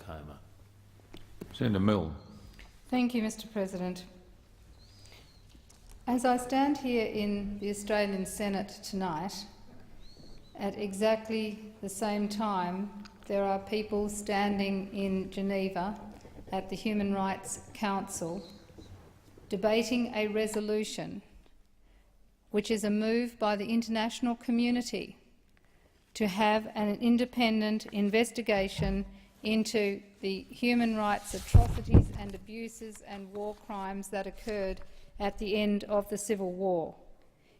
Oklahoma. Senator Milne. Thank you, Mr President. As I stand here in the Australian Senate tonight, at exactly the same time there are people standing in Geneva at the Human Rights Council debating a resolution which is a move by the international community to have an independent investigation into the human rights atrocities and abuses and war crimes that occurred at the end of the Civil War.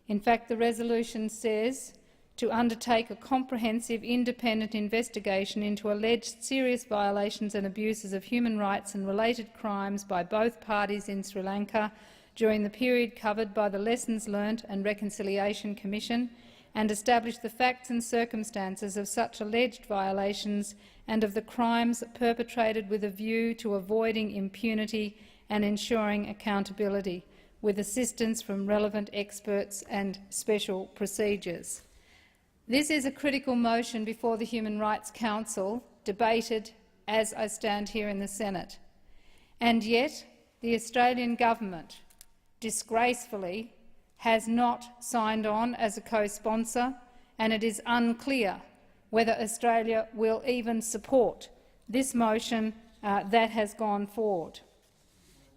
In fact, the resolution says to undertake a comprehensive independent investigation into alleged serious violations and abuses of human rights and related crimes by both parties in Sri Lanka during the period covered by the Lessons Learnt and Reconciliation Commission, and establish the facts and circumstances of such alleged violations and of the crimes perpetrated with a view to avoiding impunity and ensuring accountability, with assistance from relevant experts and special procedures. This is a critical motion before the Human Rights Council, debated as I stand here in the Senate. And yet the Australian government, disgracefully, has not signed on as a co-sponsor, and it is unclear whether Australia will even support this motion that has gone forward.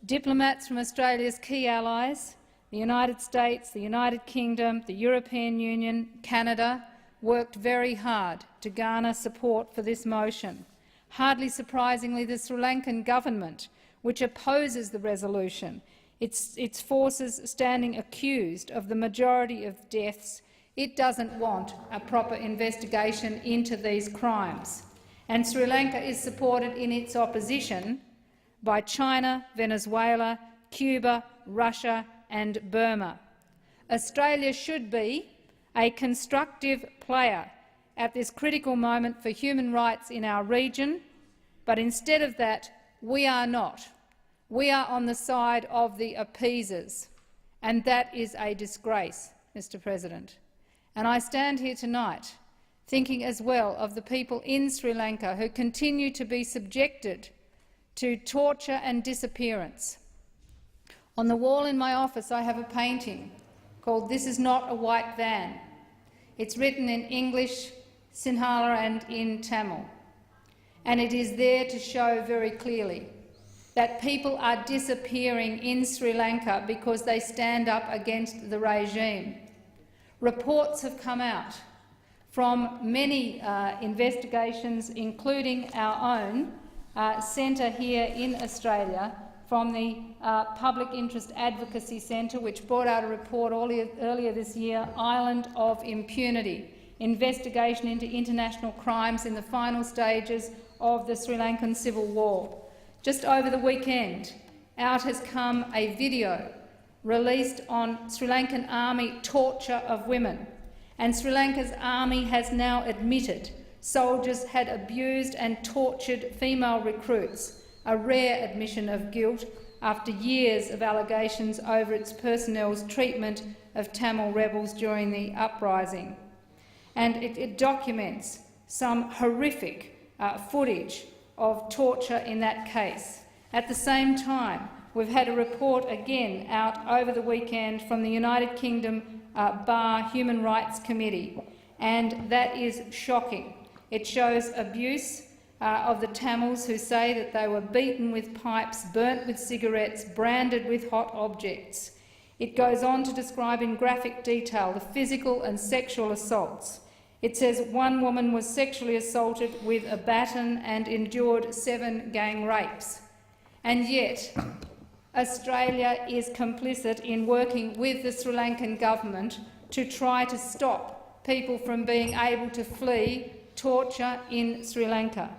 Diplomats from Australia's key allies, the United States, the United Kingdom, the European Union, Canada, worked very hard to garner support for this motion. Hardly surprisingly, the Sri Lankan government, which opposes the resolution, its forces standing accused of the majority of deaths, it doesn't want a proper investigation into these crimes. And Sri Lanka is supported in its opposition by China, Venezuela, Cuba, Russia and Burma. Australia should be a constructive player at this critical moment for human rights in our region, but instead of that, we are not. We are on the side of the appeasers, and that is a disgrace, Mr President. And I stand here tonight thinking as well of the people in Sri Lanka who continue to be subjected to torture and disappearance. On the wall in my office I have a painting called "This is not a white van." It's written in English, Sinhala and in Tamil, and it is there to show very clearly that people are disappearing in Sri Lanka because they stand up against the regime. Reports have come out from many investigations, including our own centre here in Australia, from the Public Interest Advocacy Centre, which brought out a report earlier this year, Island of Impunity, investigation into international crimes in the final stages of the Sri Lankan Civil War. Just over the weekend, out has come a video released on Sri Lankan army torture of women, and Sri Lanka's army has now admitted soldiers had abused and tortured female recruits, a rare admission of guilt after years of allegations over its personnel's treatment of Tamil rebels during the uprising. And it documents some horrific footage of torture in that case. At the same time, we've had a report again out over the weekend from the United Kingdom Bar Human Rights Committee, and that is shocking. It shows abuse of the Tamils, who say that they were beaten with pipes, burnt with cigarettes, branded with hot objects. It goes on to describe in graphic detail the physical and sexual assaults. It says one woman was sexually assaulted with a baton and endured 7 gang rapes. And yet Australia is complicit in working with the Sri Lankan government to try to stop people from being able to flee torture in Sri Lanka.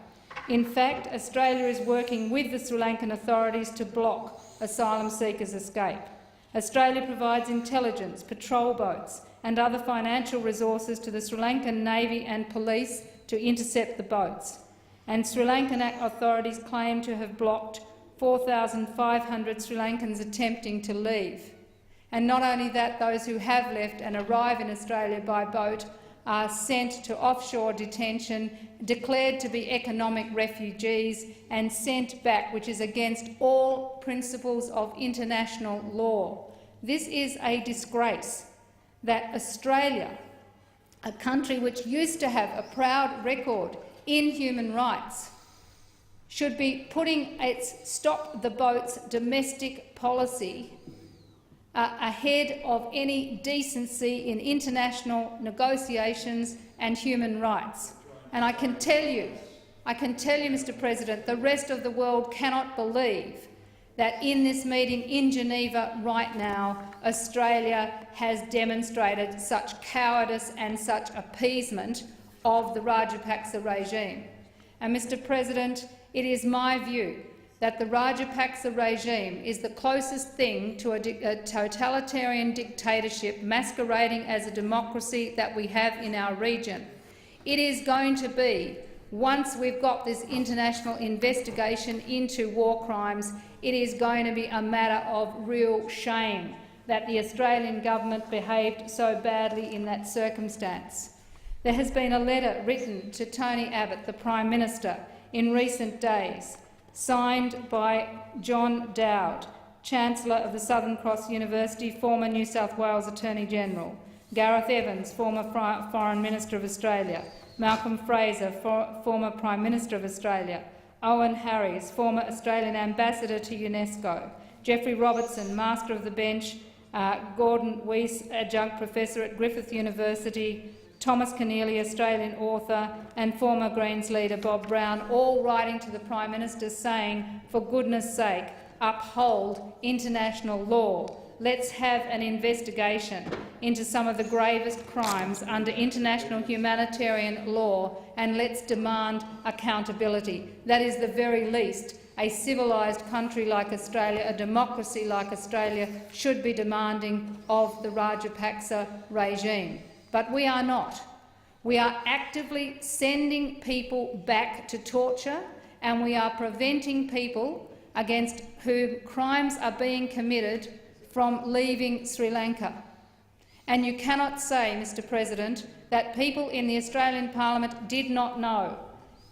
In fact, Australia is working with the Sri Lankan authorities to block asylum seekers' escape. Australia provides intelligence, patrol boats and other financial resources to the Sri Lankan Navy and police to intercept the boats. And Sri Lankan authorities claim to have blocked 4,500 Sri Lankans attempting to leave. And not only that, those who have left and arrive in Australia by boat are sent to offshore detention, declared to be economic refugees and sent back, which is against all principles of international law. This is a disgrace that Australia, a country which used to have a proud record in human rights, should be putting its stop the boats domestic policy ahead of any decency in international negotiations and human rights. And I can tell you, Mr. President, the rest of the world cannot believe that in this meeting in Geneva right now, Australia has demonstrated such cowardice and such appeasement of the Rajapaksa regime. And, Mr. President, it is my view that the Rajapaksa regime is the closest thing to a totalitarian dictatorship masquerading as a democracy that we have in our region. It is going to be, once we've got this international investigation into war crimes, it is going to be a matter of real shame that the Australian government behaved so badly in that circumstance. There has been a letter written to Tony Abbott, the Prime Minister, in recent days, signed by John Dowd, Chancellor of the Southern Cross University, former New South Wales Attorney-General, Gareth Evans, former Foreign Minister of Australia, Malcolm Fraser, former Prime Minister of Australia, Owen Harries, former Australian Ambassador to UNESCO, Geoffrey Robertson, Master of the Bench, Gordon Weiss, Adjunct Professor at Griffith University, Thomas Keneally, Australian author, and former Greens leader Bob Brown, all writing to the Prime Minister saying, for goodness sake, uphold international law. Let's have an investigation into some of the gravest crimes under international humanitarian law, and let's demand accountability. That is the very least a civilised country like Australia, a democracy like Australia, should be demanding of the Rajapaksa regime. But we are not. We are actively sending people back to torture, and we are preventing people against whom crimes are being committed from leaving Sri Lanka. And you cannot say, Mr. President, that people in the Australian Parliament did not know.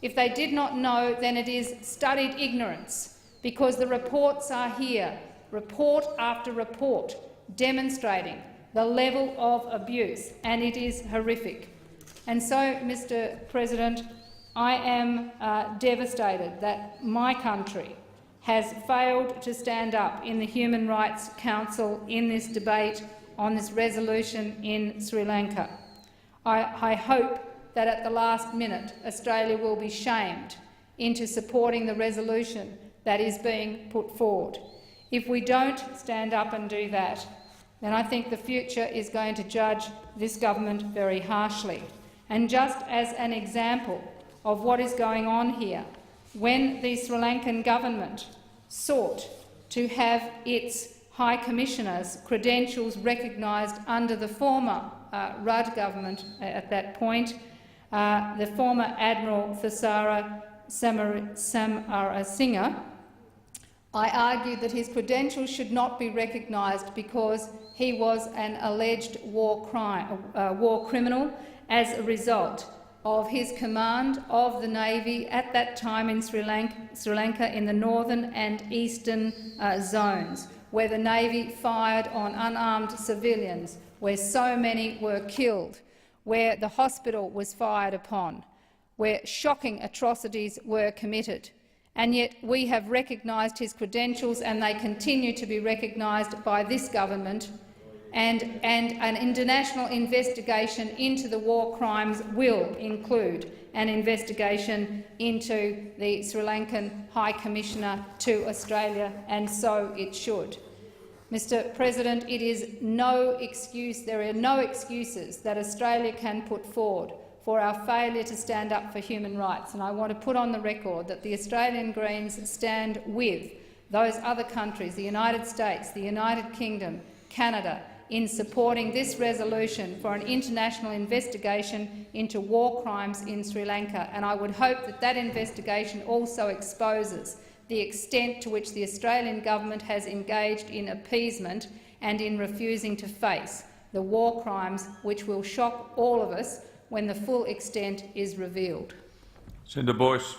If they did not know, then it is studied ignorance, because the reports are here, report after report, demonstrating the level of abuse, and it is horrific. And so, Mr. President, I am devastated that my country has failed to stand up in the Human Rights Council in this debate on this resolution in Sri Lanka. I hope that at the last minute Australia will be shamed into supporting the resolution that is being put forward. If we don't stand up and do that, then I think the future is going to judge this government very harshly. And just as an example of what is going on here, when the Sri Lankan government sought to have its High Commissioner's credentials recognised under the former Rudd government at that point, the former Admiral Thassara Samarasinghe, I argued that his credentials should not be recognised because he was an alleged war criminal as a result of his command of the Navy at that time in Sri Lanka in the northern and eastern zones, where the Navy fired on unarmed civilians, where so many were killed, where the hospital was fired upon, where shocking atrocities were committed. And yet we have recognised his credentials, and they continue to be recognised by this government, and an international investigation into the war crimes will include an investigation into the Sri Lankan High Commissioner to Australia, and so it should. Mr. President, it is no excuse, there are no excuses that Australia can put forward for our failure to stand up for human rights, and I want to put on the record that the Australian Greens stand with those other countries, the United States, the United Kingdom, Canada, in supporting this resolution for an international investigation into war crimes in Sri Lanka, and I would hope that that investigation also exposes the extent to which the Australian government has engaged in appeasement and in refusing to face the war crimes which will shock all of us when the full extent is revealed. Senator Boyce.